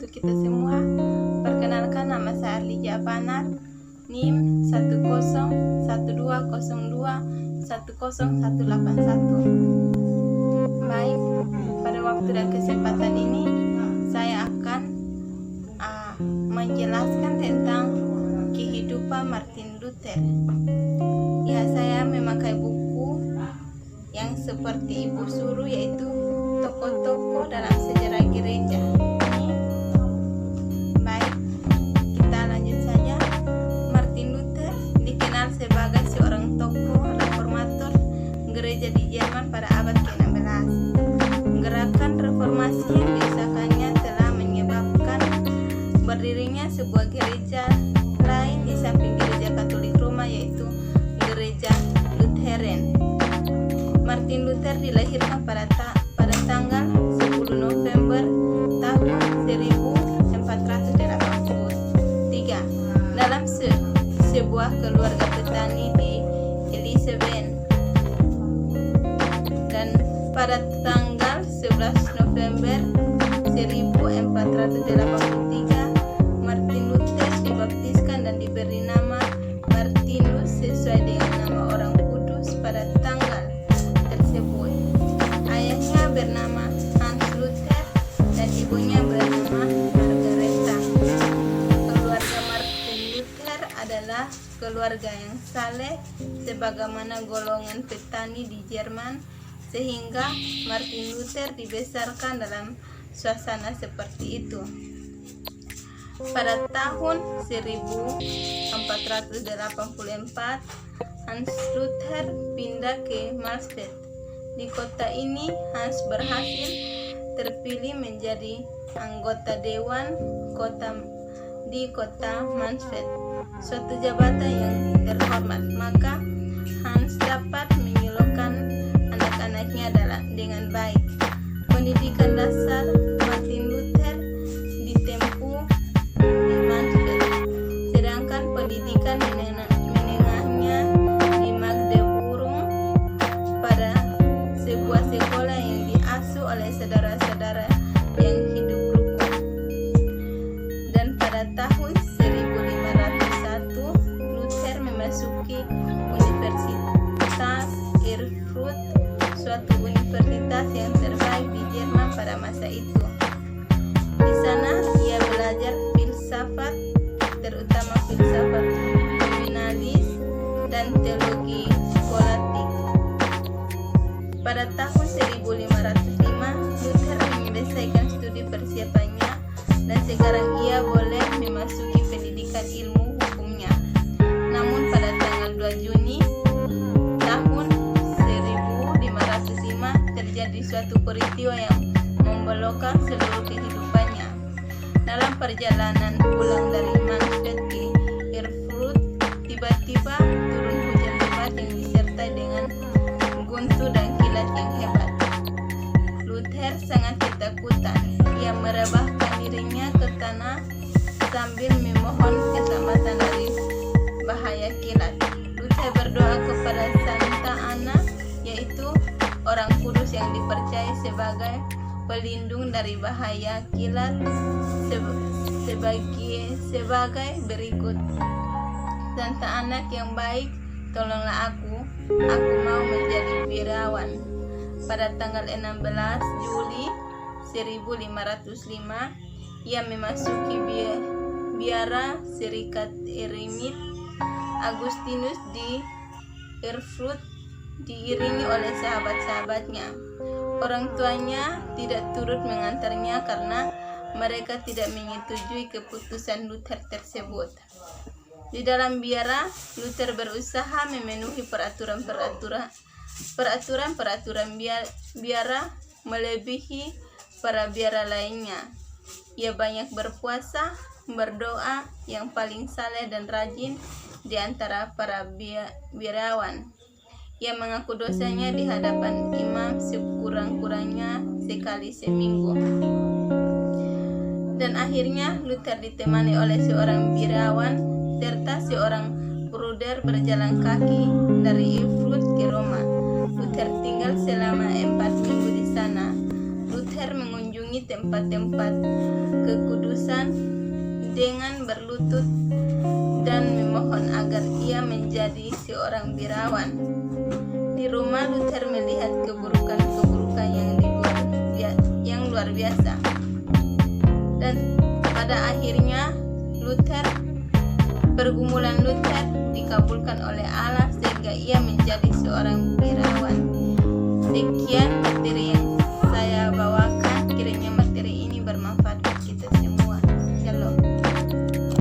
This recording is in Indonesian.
untuk kita semua. Perkenalkan, nama saya Arlija Panar, NIM 1002021081. Baik, pada waktu dan kesempatan ini saya akan menjelaskan tentang kehidupan Martin Luther. Ya, saya memakai buku yang seperti ibu suruh, yaitu tokoh-tokoh dalam sejarah gereja. Baik, kita lanjut saja. Martin Luther dikenal sebagai seorang tokoh reformator gereja di Jerman pada abad ke-16. Gerakan reformasi yang diusahakannya telah menyebabkan berdirinya sebuah gereja lain di samping gereja Katolik Roma, yaitu gereja Lutheran. Martin Luther dilahirkan pada tanggal 10 November tahun 1483 dalam sebuah keluarga petani di Elizabeth, dan pada tanggal 11 November 1483 Martin Luther dibaptiskan dan diberi nama Martinus sesuai dengan nama orang kudus pada tanggal tersebut. Ayahnya bernama Hans Luther dan ibunya bernama Margareta. Keluarga Martin Luther adalah keluarga yang saleh sebagaimana golongan petani di Jerman, sehingga Martin Luther dibesarkan dalam suasana seperti itu. Pada tahun 1484 Hans Luther pindah ke Malmsted. Di kota ini Hans berhasil terpilih menjadi anggota dewan kota di kota Malmsted, suatu jabatan yang terhormat. Maka Hans dapat menyulukan anak-anaknya dengan baik. Pendidikan dasar Martin Luther ditempuh di Malmsted, sedangkan pendidikan menengahnya di Magdeburg pada sebuah sekolah yang diasuh oleh saudara-saudara yang hidup rukun. Dan pada tahun 1501 Luther memasuki Universitas Erfurt, suatu universitas yang terbaik di Jerman pada masa itu. Di sana ia belajar filsafat, terutama filsafat nominalis dan teologi politik. Pada tahun 1505 Luther menyelesaikan studi persiapannya dan sekarang ia boleh memasuki pendidikan ilmu hukumnya. Namun pada tanggal 2 Juni tahun 1505 terjadi suatu peristiwa yang membelokkan seluruh kehidupannya. Dalam perjalanan pulang dari Malmsted ke Erfurt, tiba-tiba turun hujan lebat yang disertai dengan guntur dan kilat yang hebat. Luther sangat ketakutan. Ia merebahkan dirinya ke tanah sambil memohon keselamatan dari bahaya kilat. Luther berdoa kepada Santa Anna, yaitu orang kudus yang dipercaya sebagai pelindung dari bahaya kilat, sebagai berikut. Santa Anak yang baik, tolonglah aku mau menjadi birawan. Pada tanggal 16 Juli 1505 ia memasuki biara Serikat Eremit Agustinus di Erfurt diiringi oleh sahabat-sahabatnya. Orang tuanya tidak turut mengantarnya karena mereka tidak menyetujui keputusan Luther tersebut. Di dalam biara, Luther berusaha memenuhi peraturan biara melebihi para biara lainnya. Ia banyak berpuasa, berdoa, yang paling saleh dan rajin di antara para biarawan. Ia mengaku dosanya di hadapan imam sekurang-kurangnya sekali seminggu. Dan akhirnya Luther ditemani oleh seorang biarawan serta seorang bruder berjalan kaki dari Erfurt ke Roma. Luther tinggal selama 4 minggu di sana. Luther mengunjungi mengunjungi tempat-tempat kekudusan dengan berlutut dan memohon agar ia menjadi seorang birawan. Di rumah Luther melihat keburukan-keburukan yang luar biasa. Dan pada akhirnya pergumulan Luther dikabulkan oleh Allah sehingga ia menjadi seorang birawan. Sekian